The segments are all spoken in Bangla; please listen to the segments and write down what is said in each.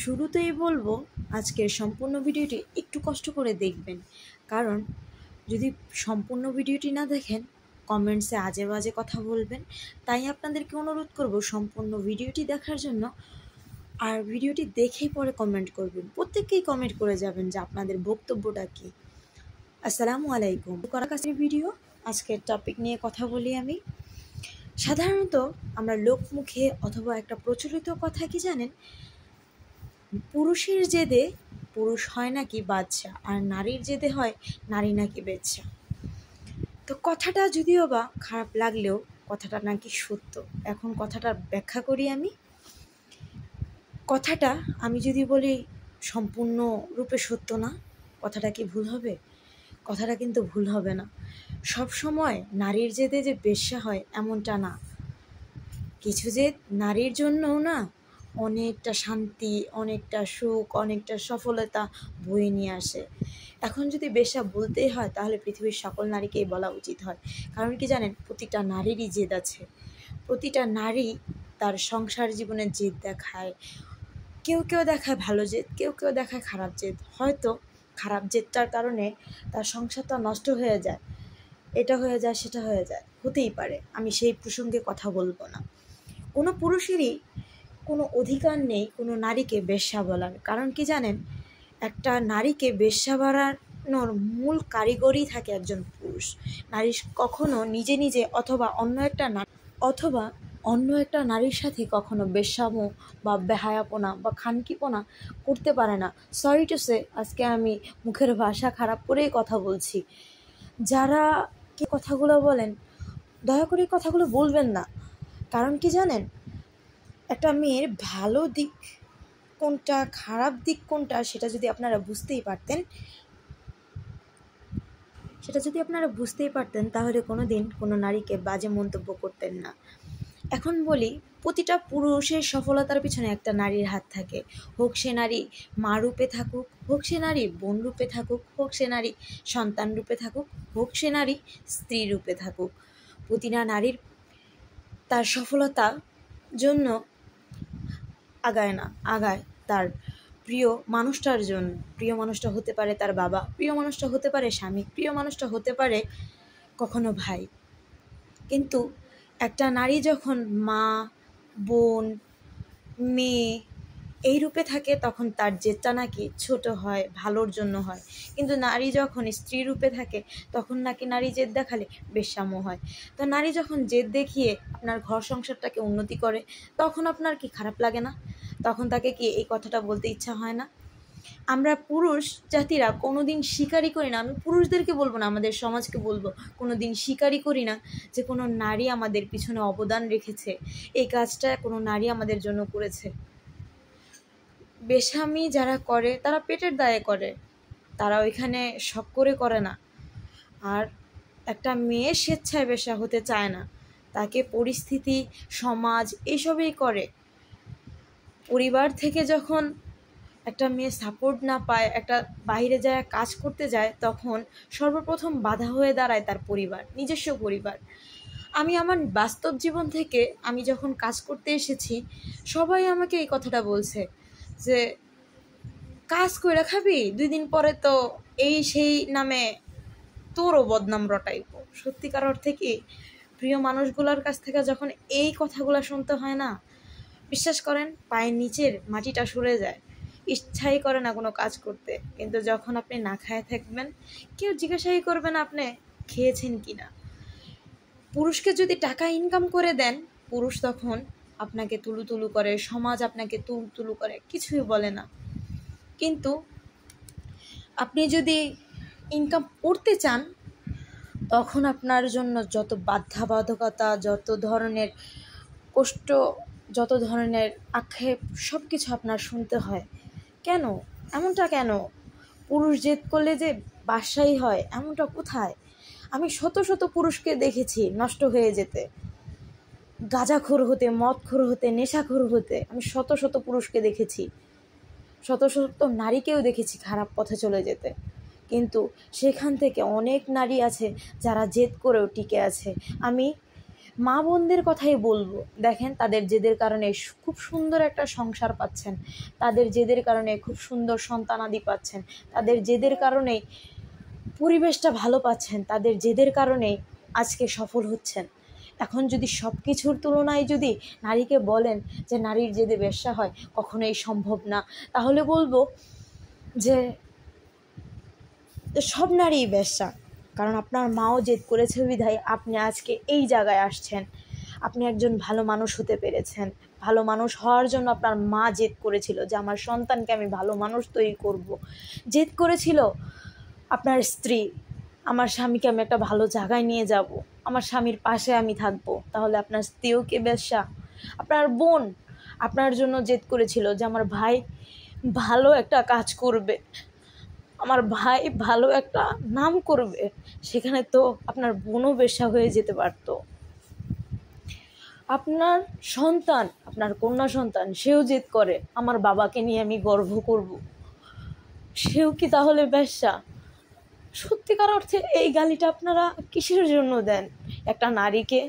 শুরুতেই বলবো আজকের সম্পূর্ণ ভিডিওটি একটু কষ্ট করে দেখবেন, কারণ যদি সম্পূর্ণ ভিডিওটি না দেখেন কমেন্টসে আজে বাজে কথা বলবেন। তাই আপনাদেরকে অনুরোধ করব সম্পূর্ণ ভিডিওটি দেখার জন্য, আর ভিডিওটি দেখেই পরে কমেন্ট করবেন। প্রত্যেককেই কমেন্ট করে যাবেন যে আপনাদের বক্তব্যটা কী। আসসালামু আলাইকুম। করা কাছের ভিডিও, আজকের টপিক নিয়ে কথা বলি আমি। সাধারণত আমরা লোকমুখে অথবা একটা প্রচলিত কথা কি জানেন, পুরুষের জেদে পুরুষ হয় নাকি বাচ্চা, আর নারীর জেদে হয় নারী নাকি বেচ্চা। তো কথাটা যদিও বা খারাপ লাগলেও কথাটা নাকি সত্য। এখন কথাটা ব্যাখ্যা করি আমি। কথাটা আমি যদি বলি সম্পূর্ণরূপে সত্য না, কথাটা কি ভুল হবে? কথাটা কিন্তু ভুল হবে না। সব সময় নারীর জেদে যে বেশ্যা হয় এমনটা না। কিছু জেদ নারীর জন্যও না অনেকটা শান্তি, অনেকটা সুখ, অনেকটা সফলতা বয়ে নিয়ে আসে। এখন যদি বেশ্যা বলতেই হয় তাহলে পৃথিবীর সকল নারীকেই বলা উচিত হয়। কারণ কি জানেন, প্রতিটা নারীরই জেদ আছে। প্রতিটা নারী তার সংসার জীবনে জেদ দেখায়। কেউ কেউ দেখায় ভালো জেদ, কেউ কেউ দেখায় খারাপ জেদ। হয়তো খারাপ জেদটার কারণে তার সংসারটা নষ্ট হয়ে যায়, এটা হয়ে যায়, সেটা হয়ে যায়, হতেই পারে। আমি সেই প্রসঙ্গে কথা বলবো না। কোনো পুরুষেরই কোনো অধিকার নেই কোনো নারীকে বেশ্যা বলার। কারণ কি জানেন, একটা নারীকে বেশ্যা বানানোর মূল কারিগরই থাকে একজন পুরুষ। নারী কখনো নিজে নিজে অথবা অন্য একটা নারীর সাথে কখনো বেশ্যামো বা বেহায়াপনা বা খানকিপনা করতে পারে না। সরি টু সে, আজকে আমি মুখের ভাষা খারাপ করেই কথা বলছি। যারা কি কথাগুলো বলেন, দয়া করে কথাগুলো বলবেন না। কারণ কি জানেন, একটা মেয়ের ভালো দিক কোনটা, খারাপ দিক কোনটা, সেটা যদি আপনারা বুঝতেই পারতেন তাহলে কোনো দিন কোনো নারীকে বাজে মন্তব্য করতেন না। এখন বলি, প্রতিটা পুরুষের সফলতার পিছনে একটা নারীর হাত থাকে। হোক সে নারী মা রূপে থাকুক, হোক সে নারী বোন রূপে থাকুক, হোক সে নারী সন্তান রূপে থাকুক, হোক সে নারী স্ত্রী রূপে থাকুক। প্রতিটা নারীর তার সফলতার জন্য আগায় তার প্রিয় মানুষটার জন্য। প্রিয় মানুষটা হতে পারে তার বাবা, প্রিয় মানুষটা হতে পারে স্বামী, প্রিয় মানুষটা হতে পারে কখনো ভাই। কিন্তু একটা নারী যখন মা, বোন, মেয়ে এই রূপে থাকে তখন তার জেদটা নাকি ছোট হয়, ভালোর জন্য হয়। কিন্তু নারী যখন স্ত্রী রূপে থাকে তখন নাকি নারী জেদ দেখালে বেশ্যামো হয়। তো নারী যখন জেদ দেখিয়ে আপনার ঘর সংসারটাকে উন্নতি করে তখন আপনার কি খারাপ লাগে না? তখন তাকে কি এই কথাটা বলতে ইচ্ছা হয় না? আমরা পুরুষ জাতিরা কোনো দিন স্বীকারই করি না, আমি পুরুষদেরকে বলবো না, আমাদের সমাজকে বলবো, কোনো দিন স্বীকারই করি না যে কোনো নারী আমাদের পিছনে অবদান রেখেছে, এই কাজটা কোনো নারী আমাদের জন্য করেছে। বেশ্যামি যারা করে তারা পেটের দায়ে করে, তারা ওইখানে শখ করে না। আর একটা মেয়ে স্বেচ্ছায় বেশ্যা হতে চায় না, তাকে পরিস্থিতি, সমাজ এইসবই করে। পরিবার থেকে যখন একটা মেয়ে সাপোর্ট না পায়, একটা বাইরে যায় কাজ করতে যায়, তখন সর্বপ্রথম বাধা হয়ে দাঁড়ায় তার পরিবার, নিজস্ব পরিবার। আমি আমার বাস্তব জীবন থেকে আমি যখন কাজ করতে এসেছি, সবাই আমাকে এই কথাটা বলছে যে কাজ কইরা খাবি, 2 দিন পরে তো এই সেই নামে তোরও বদনাম রটাইব। সত্যিকার অর্থে কি প্রিয় মানুষগুলোর কাছ থেকে যখন এই কথাগুলো শুনতে হয় না, বিশ্বাস করেন পায়ের নিচের মাটিটা সরে যায়, ইচ্ছাই করে না কোনো কাজ করতে। কিন্তু যখন আপনি না খায় থাকবেন, কেউ জিজ্ঞাসাই করবে না আপনি খেয়েছেন কি না। পুরুষকে যদি টাকা ইনকাম করে দেন, পুরুষ তখন আপনাকে তুলু করে, সমাজ আপনাকে তুলু করে, কিছুই বলে না। কিন্তু আপনি যদি ইনকাম করতে চান, তখন আপনার জন্য যত বাধ্যবাধকতা, যত ধরনের কষ্ট, যত ধরনের আক্ষেপ, সব কিছু আপনার শুনতে হয়। কেন এমনটা কেন? পুরুষ জেদ করলে যে বাসাই হয় এমনটা কোথায়? আমি শত শত পুরুষকে দেখেছি নষ্ট হয়ে যেতে, গাঁজাখোর হতে, মদখোর হতে, নেশাখোর হতে। আমি শত শত পুরুষকে দেখেছি, শত শত নারীকেও দেখেছি খারাপ পথে চলে যেতে। কিন্তু সেখান থেকে অনেক নারী আছে যারা জেদ করেও টিকে আছে। আমি মা বোনদের কথাই বলবো, দেখেন তাদের জেদের কারণে খুব সুন্দর একটা সংসার পাচ্ছেন, তাদের জেদের কারণে খুব সুন্দর সন্তানাদি পাচ্ছেন, তাদের জেদের কারণেই পরিবেশটা ভালো পাচ্ছেন, তাদের জেদের কারণেই আজকে সফল হচ্ছেন। এখন যদি সব কিছুর তুলনায় যদি নারীকে বলেন যে নারীর জেদে বেশ্যা হয়, কখনোই সম্ভব না। তাহলে বলবো যে সব নারীই বেশ্যা, কারণ আপনার মাও জেদ করেছে বিধায় আপনি আজকে এই জায়গায় আসছেন, আপনি একজন ভালো মানুষ হতে পেরেছেন। ভালো মানুষ হওয়ার জন্য আপনার মা জেদ করেছিল যে আমার সন্তানকে আমি ভালো মানুষ তৈরি করব। জেদ করেছিল আপনার স্ত্রী, আমার স্বামীকে আমি একটা ভালো জায়গায় নিয়ে যাব, আমার স্বামীর পাশে আমি থাকব। তাহলে আপনার স্ত্রীও কি বেশ্যা? আপনার বোন আপনার জন্য জেদ করেছিল যে আমার ভাই ভালো একটা কাজ করবে, আমার ভাই ভালো একটা নাম করবে, সেখানে তো আপনার বোনও বেশ্যা হয়ে যেতে পারত। আপনার সন্তান, আপনার কন্যা সন্তান, সেও জেদ করে আমার বাবাকে নিয়ে আমি গর্ব করব, সেও কি তাহলে বেশ্যা? সত্যিকার অর্থে এই গালিটা আপনারা কিসের জন্য দেন একটা নারীকে?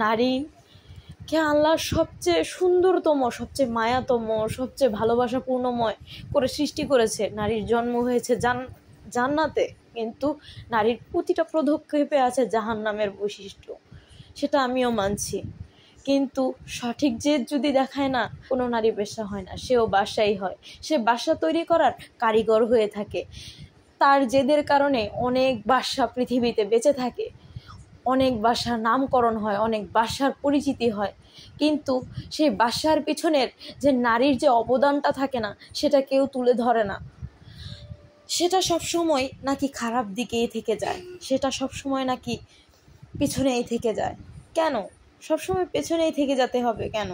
নারীকে আল্লাহ সবচেয়ে সুন্দরতম, সবচেয়ে মায়াতম, সবচেয়ে ভালোবাসাপূর্ণময় করে সৃষ্টি করেছে। নারীর জন্ম হয়েছে জান্নাতে, কিন্তু নারীর প্রতিটা পদক্ষেপে আছে জাহান্নামের বৈশিষ্ট্য, সেটা আমিও মানছি। কিন্তু সঠিক জেদ যদি দেখায় না, কোনো নারী বেশ্যা হয় না, সেও বাসাই হয়। সে বাসা তৈরি করার কারিগর হয়ে থাকে। তার জেদের কারণে অনেক বাসা পৃথিবীতে বেঁচে থাকে, অনেক বাসার নামকরণ হয়, অনেক বাসার পরিচিতি হয়, কিন্তু সেই বাসার পিছনের যে নারীর যে অবদানটা থাকে না, সেটা কেউ তুলে ধরে না। সেটা সবসময় নাকি খারাপ দিকেই থেকে যায়, সেটা সবসময় নাকি পিছনেই থেকে যায়। কেন সবসময় পেছনেই থেকে যেতে হবে? কেন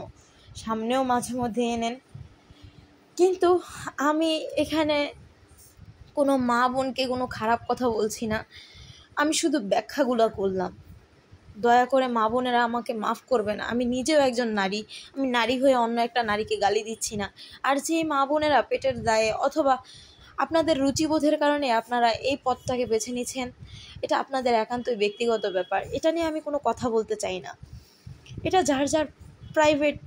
সামনেও মাঝে মধ্যে এনেন। কিন্তু আমি এখানে কোনো মা বোনকে কোনো খারাপ কথা বলছি না, আমি শুধু ব্যাখ্যাগুলো করলাম। দয়া করে মা বোনেরা আমাকে মাফ করবে না, আমি নিজেও একজন নারী, আমি নারী হয়ে অন্য একটা নারীকে গালি দিচ্ছি না। আর যে মা বোনেরা পেটের দায়ে অথবা আপনাদের রুচিবোধের কারণে আপনারা এই পথটাকে বেছে নিয়েছেন, এটা আপনাদের একান্তই ব্যক্তিগত ব্যাপার, এটা নিয়ে আমি কোনো কথা বলতে চাই না, এটা যার যার প্রাইভেট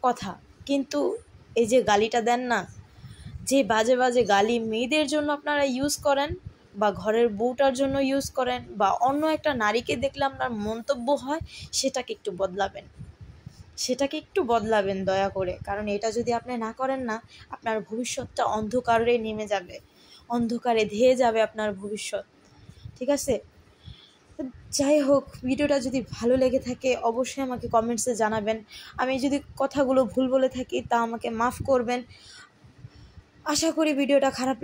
কথা। কিন্তু এই যে গালিটা দেন না, যে বাজে বাজে গালি মেয়েদের জন্য আপনারা ইউজ করেন, বা ঘরের বউটার জন্য ইউজ করেন, বা অন্য একটা নারীকে দেখলে আপনার মন্তব্য হয়, সেটাকে একটু বদলাবেন দয়া করে। কারণ এটা যদি আপনি না করেন না, আপনার ভবিষ্যৎটা অন্ধকারে নেমে যাবে, অন্ধকারে ধেয়ে যাবে আপনার ভবিষ্যৎ। ঠিক আছে? যাই হোক, ভিডিওটা যদি ভালো লেগে থাকে অবশ্যই আমাকে কমেন্টসে জানাবেন। আমি যদি কথাগুলো ভুল বলে থাকি তা আমাকে মাফ করবেন। আশা করি ভিডিওটা খারাপ